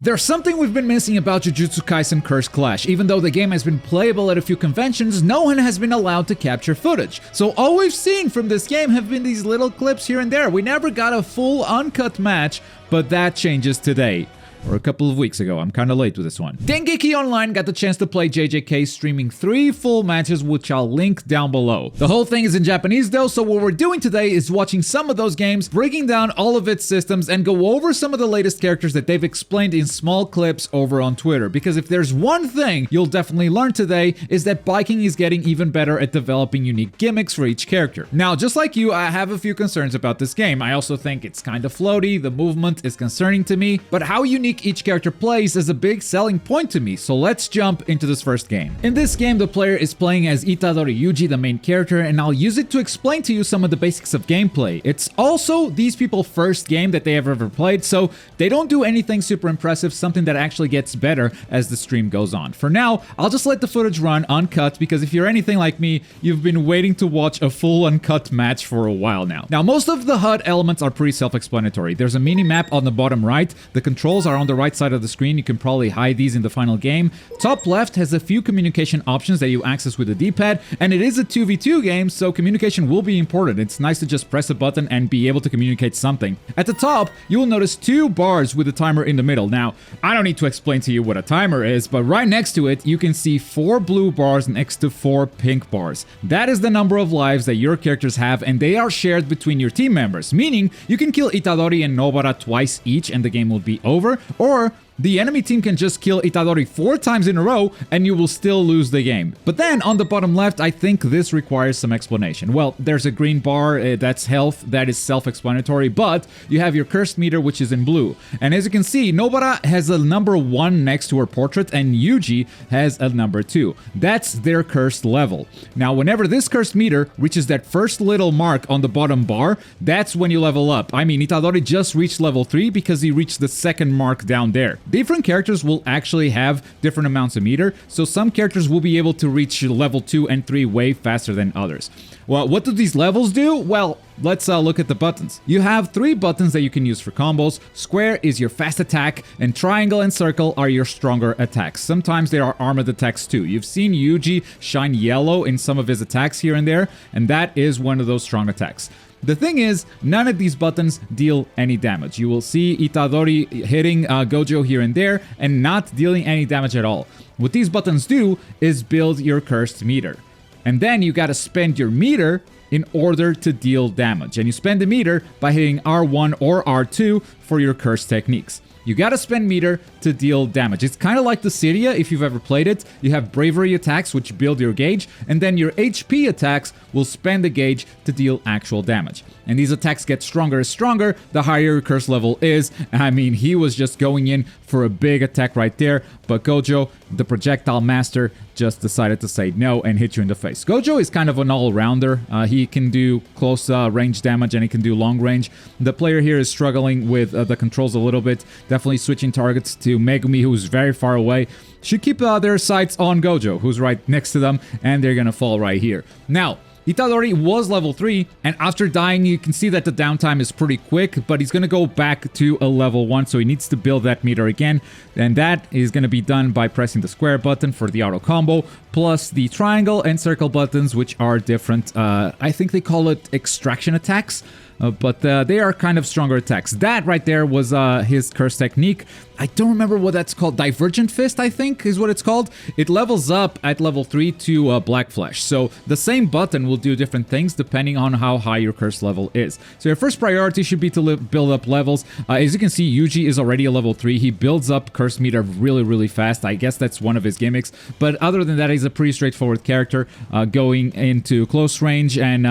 There's something we've been missing about Jujutsu Kaisen Cursed Clash. Even though the game has been playable at a few conventions, no one has been allowed to capture footage. So all we've seen from this game have been these little clips here and there. We never got a full uncut match, but that changes today. Or a couple of weeks ago. I'm kinda late with this one. Dengeki Online got the chance to play JJK streaming 3 full matches, which I'll link down below. The whole thing is in Japanese though, so what we're doing today is watching some of those games, breaking down all of its systems, and go over some of the latest characters that they've explained in small clips over on Twitter. Because if there's one thing you'll definitely learn today, is that Biking is getting even better at developing unique gimmicks for each character. Now, just like you, I have a few concerns about this game. I also think it's kind of floaty, the movement is concerning to me, but how unique each character plays is a big selling point to me, so let's jump into this first game. In this game, the player is playing as Itadori Yuji, the main character, and I'll use it to explain to you some of the basics of gameplay. It's also these people's first game that they have ever played, so they don't do anything super impressive, something that actually gets better as the stream goes on. For now, I'll just let the footage run uncut, because if you're anything like me, you've been waiting to watch a full uncut match for a while now. Now, most of the HUD elements are pretty self-explanatory. There's a mini-map on the bottom right, the controls are on the right side of the screen. You can probably hide these in the final game. Top left has a few communication options that you access with the D-pad, and it is a 2v2 game, so communication will be important. It's nice to just press a button and be able to communicate something. At the top, you will notice 2 bars with a timer in the middle. Now, I don't need to explain to you what a timer is, but right next to it, you can see 4 blue bars next to 4 pink bars. That is the number of lives that your characters have, and they are shared between your team members, meaning you can kill Itadori and Nobara twice each and the game will be over, or the enemy team can just kill Itadori 4 times in a row and you will still lose the game. But then on the bottom left, I think this requires some explanation. Well, there's a green bar, that's health, that is self-explanatory, but you have your cursed meter, which is in blue. And as you can see, Nobara has a number 1 next to her portrait and Yuji has a number 2. That's their cursed level. Now, whenever this cursed meter reaches that first little mark on the bottom bar, that's when you level up. I mean, Itadori just reached level 3 because he reached the second mark down there. Different characters will actually have different amounts of meter, so some characters will be able to reach level 2 and 3 way faster than others. Well, what do these levels do? Well, let's look at the buttons. You have 3 buttons that you can use for combos. Square is your fast attack, and triangle and circle are your stronger attacks. Sometimes there are armored attacks too. You've seen Yuji shine yellow in some of his attacks here and there, and that is one of those strong attacks. The thing is, none of these buttons deal any damage. You will see Itadori hitting Gojo here and there and not dealing any damage at all. What these buttons do is build your cursed meter. And then you gotta spend your meter in order to deal damage. And you spend the meter by hitting R1 or R2 for your cursed techniques. You gotta spend meter to deal damage. It's kind of like the Cydia, if you've ever played it. You have bravery attacks, which build your gauge, and then your HP attacks will spend the gauge to deal actual damage. And these attacks get stronger and stronger the higher your curse level is. I mean, he was just going in for a big attack right there, but Gojo, the projectile master, just decided to say no and hit you in the face. Gojo is kind of an all-rounder. He can do close range damage and he can do long range. The player here is struggling with the controls a little bit, definitely switching targets to Megumi, who's very far away. Should keep their sights on Gojo, who's right next to them, and they're gonna fall right here. Now, Itadori was level 3, and after dying, you can see that the downtime is pretty quick, but he's gonna go back to a level 1, so he needs to build that meter again, and that is gonna be done by pressing the square button for the auto combo, plus the triangle and circle buttons, which are different. I think they call it extraction attacks. But they are kind of stronger attacks. That right there was his curse technique. I don't remember what that's called. Divergent Fist, I think, is what it's called. It levels up at level 3 to Black Flesh. So the same button will do different things depending on how high your curse level is. So your first priority should be to build up levels. As you can see, Yuji is already a level 3. He builds up curse meter really, really fast. I guess that's one of his gimmicks. But other than that, he's a pretty straightforward character, going into close range and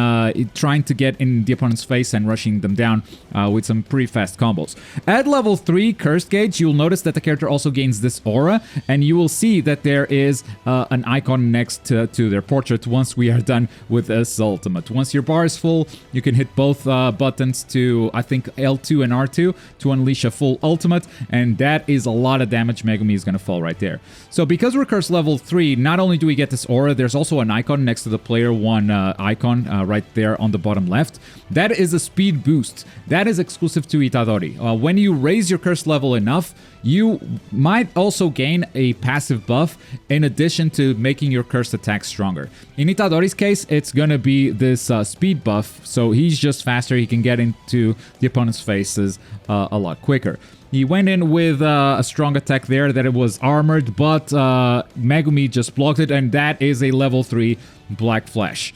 trying to get in the opponent's face and rushing them down with some pretty fast combos. At level 3 Cursed Gauge, you'll notice that the character also gains this aura, and you will see that there is an icon next to their portrait once we are done with this ultimate. Once your bar is full, you can hit both buttons to, I think, L2 and R2 to unleash a full ultimate, and that is a lot of damage. Megumi is going to fall right there. So because we're cursed level 3, not only do we get this aura, there's also an icon next to the player 1 icon right there on the bottom left. That is a speed boost. That is exclusive to Itadori. When you raise your curse level enough, you might also gain a passive buff in addition to making your cursed attack stronger. In Itadori's case, it's gonna be this speed buff, so he's just faster. He can get into the opponent's faces a lot quicker. He went in with a strong attack there that it was armored, but Megumi just blocked it, and that is a level 3 Black Flash.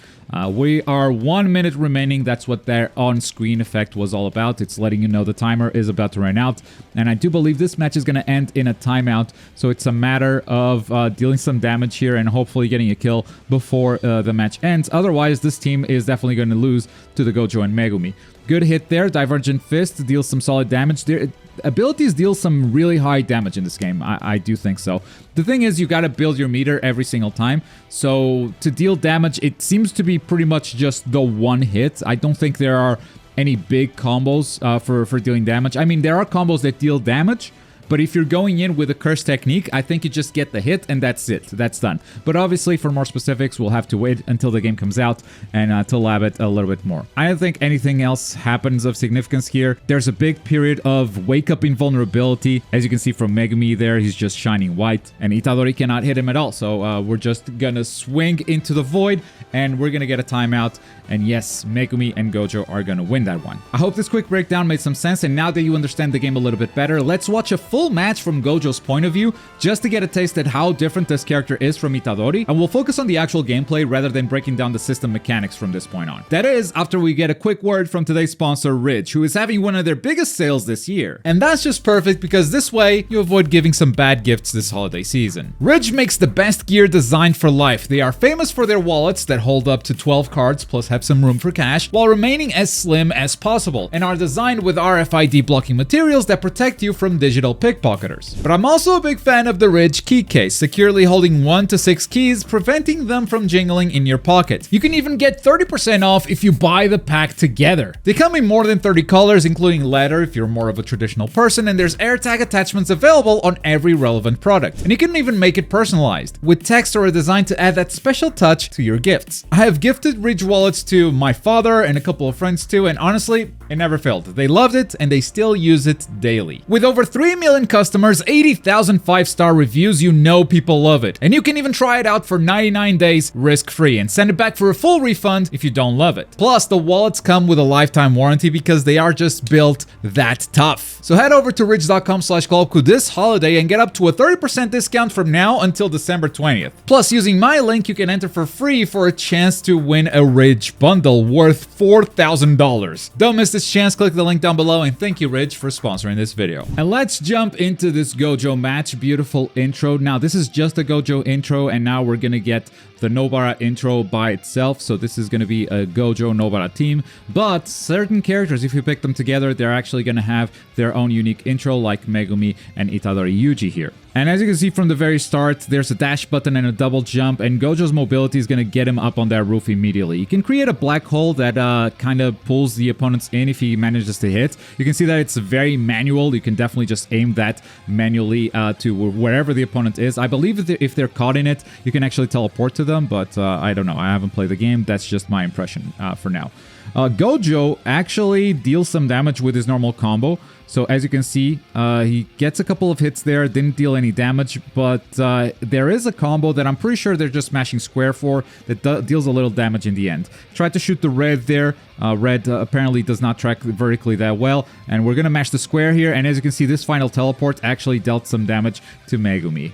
We are 1 minute remaining. That's what their on-screen effect was all about. It's letting you know the timer is about to run out. And I do believe this match is going to end in a timeout. So it's a matter of dealing some damage here and hopefully getting a kill before the match ends. Otherwise, this team is definitely going to lose to the Gojo and Megumi. Good hit there. Divergent Fist deals some solid damage. Their abilities deal some really high damage in this game. I do think so. The thing is, you got to build your meter every single time. So to deal damage, it seems to be pretty much just the one hit. I don't think there are any big combos for dealing damage. I mean, there are combos that deal damage, but if you're going in with a curse technique, I think you just get the hit and that's it. That's done. But obviously, for more specifics, we'll have to wait until the game comes out and to lab it a little bit more. I don't think anything else happens of significance here. There's a big period of wake-up invulnerability. As you can see from Megumi there, he's just shining white. And Itadori cannot hit him at all. So we're just gonna swing into the void and we're gonna get a timeout. And yes, Megumi and Gojo are gonna win that one. I hope this quick breakdown made some sense, and now that you understand the game a little bit better, let's watch a full match from Gojo's point of view, just to get a taste at how different this character is from Itadori, and we'll focus on the actual gameplay rather than breaking down the system mechanics from this point on. That is, after we get a quick word from today's sponsor, Ridge, who is having one of their biggest sales this year. And that's just perfect, because this way, you avoid giving some bad gifts this holiday season. Ridge makes the best gear designed for life. They are famous for their wallets that hold up to 12 cards, plus have some room for cash, while remaining as slim as possible, and are designed with RFID blocking materials that protect you from digital pickpocketers. But I'm also a big fan of the Ridge key case, securely holding 1 to 6 keys, preventing them from jingling in your pocket. You can even get 30% off if you buy the pack together. They come in more than 30 colors, including leather if you're more of a traditional person, and there's AirTag attachments available on every relevant product. And you can even make it personalized, with text or a design to add that special touch to your gifts. I have gifted Ridge wallets to my father and a couple of friends too, and honestly, it never failed. They loved it and they still use it daily. With over 3 million customers, 80,000 5-star reviews, you know people love it. And you can even try it out for 99 days risk-free and send it back for a full refund if you don't love it. Plus, the wallets come with a lifetime warranty because they are just built that tough. So head over to ridge.com/Globku this holiday and get up to a 30% discount from now until December 20th. Plus, using my link, you can enter for free for a chance to win a Ridge bundle worth $4,000. Don't miss this chance. Click the link down below, and thank you, Ridge, for sponsoring this video. And let's jump into this Gojo match. Beautiful intro. Now, this is just a Gojo intro, and now we're gonna get the Nobara intro by itself. So this is gonna be a Gojo Nobara team, but certain characters, if you pick them together, they're actually gonna have their own unique intro, like Megumi and Itadori Yuji here. And as you can see from the very start, there's a dash button and a double jump, and Gojo's mobility is going to get him up on that roof immediately. You can create a black hole that kind of pulls the opponents in if he manages to hit. You can see that it's very manual. You can definitely just aim that manually to wherever the opponent is. I believe that if they're caught in it, you can actually teleport to them, but I don't know. I haven't played the game. That's just my impression for now. Gojo actually deals some damage with his normal combo. So as you can see, he gets a couple of hits there, didn't deal any damage, but there is a combo that I'm pretty sure they're just smashing square for that deals a little damage in the end. Tried to shoot the red there. Red apparently does not track vertically that well, and we're gonna mash the square here, and as you can see, this final teleport actually dealt some damage to Megumi.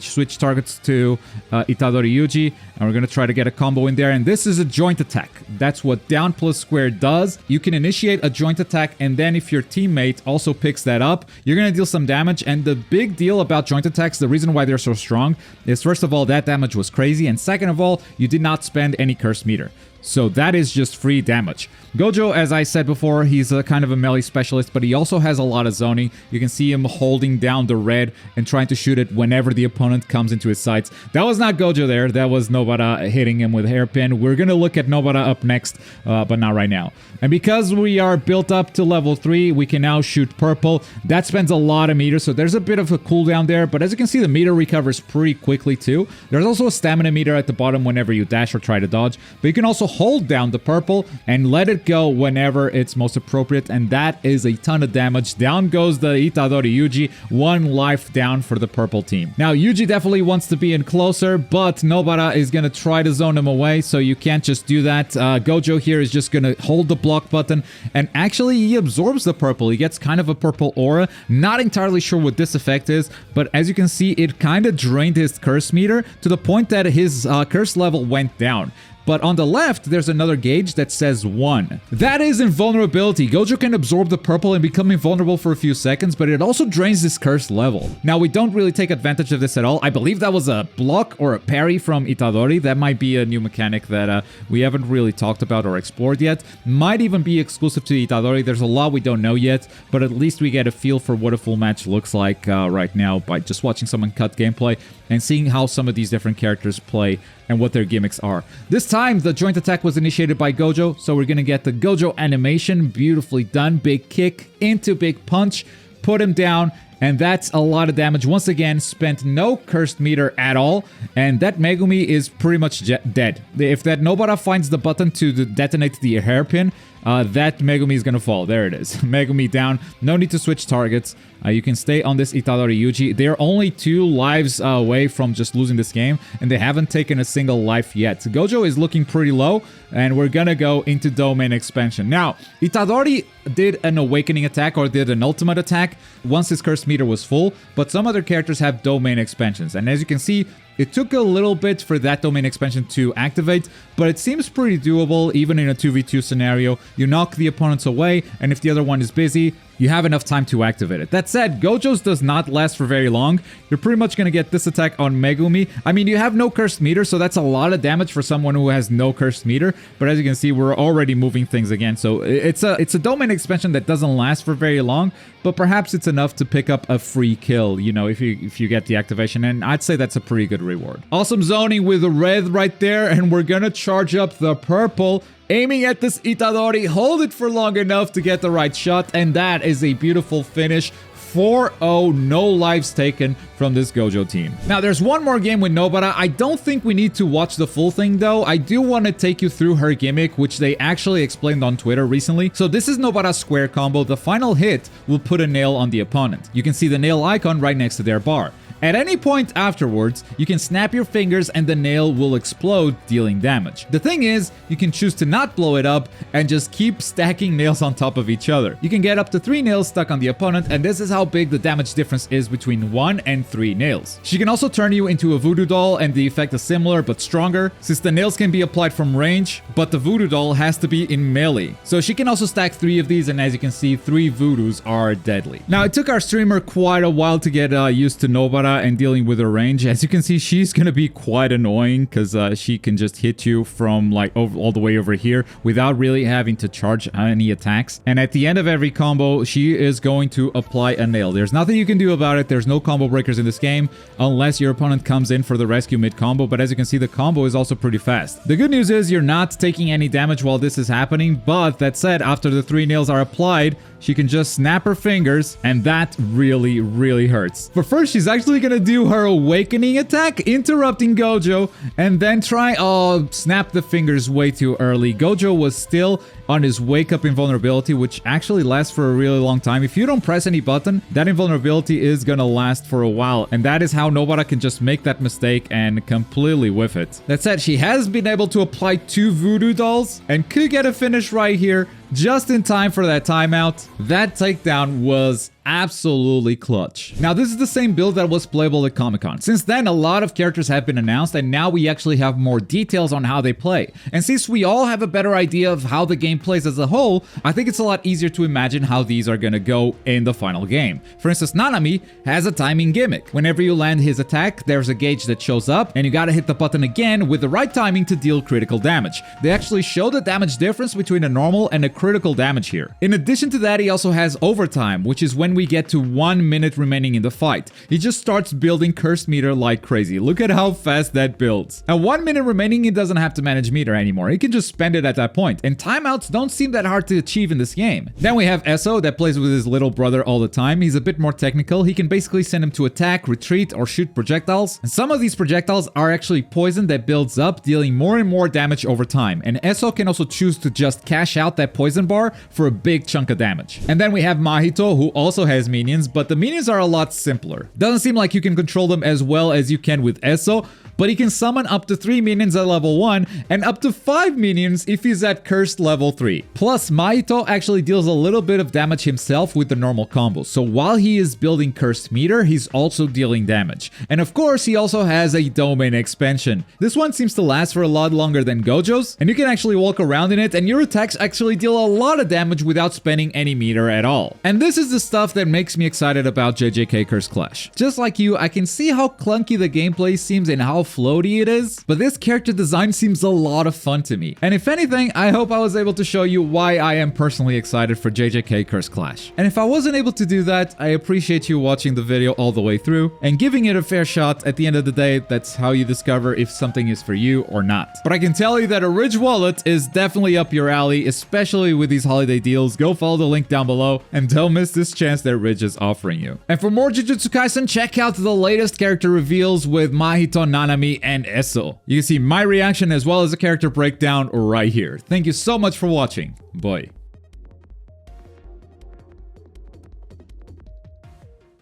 Switch targets to Itadori Yuji, and we're gonna try to get a combo in there, and this is a joint attack. That's what down plus square does. You can initiate a joint attack, and then if your teammate also picks that up, you're gonna deal some damage. And the big deal about joint attacks, the reason why they're so strong, is first of all, that damage was crazy, and second of all, you did not spend any curse meter. So that is just free damage. Gojo, as I said before, he's a kind of a melee specialist, but he also has a lot of zoning. You can see him holding down the red and trying to shoot it whenever the opponent comes into his sights. That was not Gojo there. That was Nobara hitting him with hairpin. We're going to look at Nobara up next, but not right now. And because we are built up to level 3, we can now shoot purple. That spends a lot of meters, so there's a bit of a cooldown there, but as you can see, the meter recovers pretty quickly too. There's also a stamina meter at the bottom whenever you dash or try to dodge, but you can also hold down the purple and let it go whenever it's most appropriate, and that is a ton of damage. Down goes the Itadori Yuji, 1 life down for the purple team. Now, Yuji definitely wants to be in closer, but Nobara is going to try to zone him away, so you can't just do that. Gojo here is just going to hold the block button, and actually he absorbs the purple. He gets kind of a purple aura. Not entirely sure what this effect is, but as you can see, it kind of drained his curse meter to the point that his curse level went down. But on the left, there's another gauge that says 1. That is invulnerability. Gojo can absorb the purple and become invulnerable for a few seconds, but it also drains his curse level. Now, we don't really take advantage of this at all. I believe that was a block or a parry from Itadori. That might be a new mechanic that we haven't really talked about or explored yet. Might even be exclusive to Itadori. There's a lot we don't know yet, but at least we get a feel for what a full match looks like right now by just watching someone cut gameplay and seeing how some of these different characters play and what their gimmicks are. This time, the joint attack was initiated by Gojo, so we're gonna get the Gojo animation. Beautifully done. Big kick into big punch. Put him down, and that's a lot of damage. Once again, spent no cursed meter at all, and that Megumi is pretty much dead. If that Nobara finds the button to detonate the hairpin, that Megumi is gonna fall. There it is. Megumi down. No need to switch targets. You can stay on this Itadori Yuji. They're only 2 lives away from just losing this game, and they haven't taken a single life yet. Gojo is looking pretty low, and we're gonna go into domain expansion. Now, Itadori did an awakening attack, or did an ultimate attack, once his curse meter was full, but some other characters have domain expansions, and as you can see, it took a little bit for that domain expansion to activate, but it seems pretty doable even in a 2v2 scenario. You knock the opponents away, and if the other one is busy, you have enough time to activate it. That said, Gojo's does not last for very long. You're pretty much going to get this attack on Megumi. I mean, you have no cursed meter, so that's a lot of damage for someone who has no cursed meter, but as you can see, we're already moving things again, so it's a domain expansion that doesn't last for very long, but perhaps it's enough to pick up a free kill, you know, if you get the activation, and I'd say that's a pretty good reward. Awesome zoning with the red right there, and we're gonna charge up the purple, aiming at this Itadori. Hold it for long enough to get the right shot, and that is a beautiful finish. 4-0, no lives taken from this Gojo team. Now, there's one more game with Nobara. I don't think we need to watch the full thing, though. I do want to take you through her gimmick, which they actually explained on Twitter recently. So this is Nobara's square combo. The final hit will put a nail on the opponent. You can see the nail icon right next to their bar. At any point afterwards, you can snap your fingers and the nail will explode, dealing damage. The thing is, you can choose to not blow it up and just keep stacking nails on top of each other. You can get up to 3 nails stuck on the opponent, and this is how big the damage difference is between 1 and 3 nails. She can also turn you into a voodoo doll, and the effect is similar but stronger, since the nails can be applied from range, but the voodoo doll has to be in melee. So she can also stack 3 of these, and as you can see, 3 voodoos are deadly. Now, it took our streamer quite a while to get used to Nobara and dealing with her range. As you can see, she's gonna be quite annoying because she can just hit you from like all the way over here without really having to charge any attacks. And at the end of every combo, she is going to apply a nail. There's nothing you can do about it. There's no combo breakers in this game unless your opponent comes in for the rescue mid-combo, but as you can see, the combo is also pretty fast. The good news is you're not taking any damage while this is happening, but that said, after the 3 nails are applied, she can just snap her fingers, and that really, really hurts. But first, she's actually gonna do her awakening attack, interrupting Gojo, and then try... Oh, snap the fingers way too early. Gojo was still on his wake-up invulnerability, which actually lasts for a really long time. If you don't press any button, that invulnerability is gonna last for a while, and that is how Nobara can just make that mistake and completely whiff it. That said, she has been able to apply 2 voodoo dolls, and could get a finish right here, just in time for that timeout. That takedown was absolutely clutch. Now, this is the same build that was playable at Comic-Con. Since then, a lot of characters have been announced, and now we actually have more details on how they play. And since we all have a better idea of how the game plays as a whole, I think it's a lot easier to imagine how these are gonna go in the final game. For instance, Nanami has a timing gimmick. Whenever you land his attack, there's a gauge that shows up, and you gotta hit the button again with the right timing to deal critical damage. They actually show the damage difference between a normal and a critical damage here. In addition to that, he also has overtime, which is when when we get to 1 minute remaining in the fight. He just starts building cursed meter like crazy. Look at how fast that builds. At 1 minute remaining, he doesn't have to manage meter anymore. He can just spend it at that point. And timeouts don't seem that hard to achieve in this game. Then we have Esso that plays with his little brother all the time. He's a bit more technical. He can basically send him to attack, retreat, or shoot projectiles. And some of these projectiles are actually poison that builds up, dealing more and more damage over time. And Esso can also choose to just cash out that poison bar for a big chunk of damage. And then we have Mahito, who also has minions, but the minions are a lot simpler. Doesn't seem like you can control them as well as you can with Esso, but he can summon up to 3 minions at level 1 and up to 5 minions if he's at cursed level 3. Plus, Mahito actually deals a little bit of damage himself with the normal combos, so while he is building cursed meter, he's also dealing damage. And of course, he also has a domain expansion. This one seems to last for a lot longer than Gojo's, and you can actually walk around in it, and your attacks actually deal a lot of damage without spending any meter at all. And this is the stuff that makes me excited about JJK Curse Clash. Just like you, I can see how clunky the gameplay seems and how floaty it is, but this character design seems a lot of fun to me. And if anything, I hope I was able to show you why I am personally excited for JJK Curse Clash. And if I wasn't able to do that, I appreciate you watching the video all the way through and giving it a fair shot. At the end of the day, that's how you discover if something is for you or not. But I can tell you that a Ridge wallet is definitely up your alley, especially with these holiday deals. Go follow the link down below and don't miss this chance that Ridge is offering you. And for more Jujutsu Kaisen, check out the latest character reveals with Mahito, Nanami, and Esso. You can see my reaction as well as a character breakdown right here. Thank you so much for watching. Bye.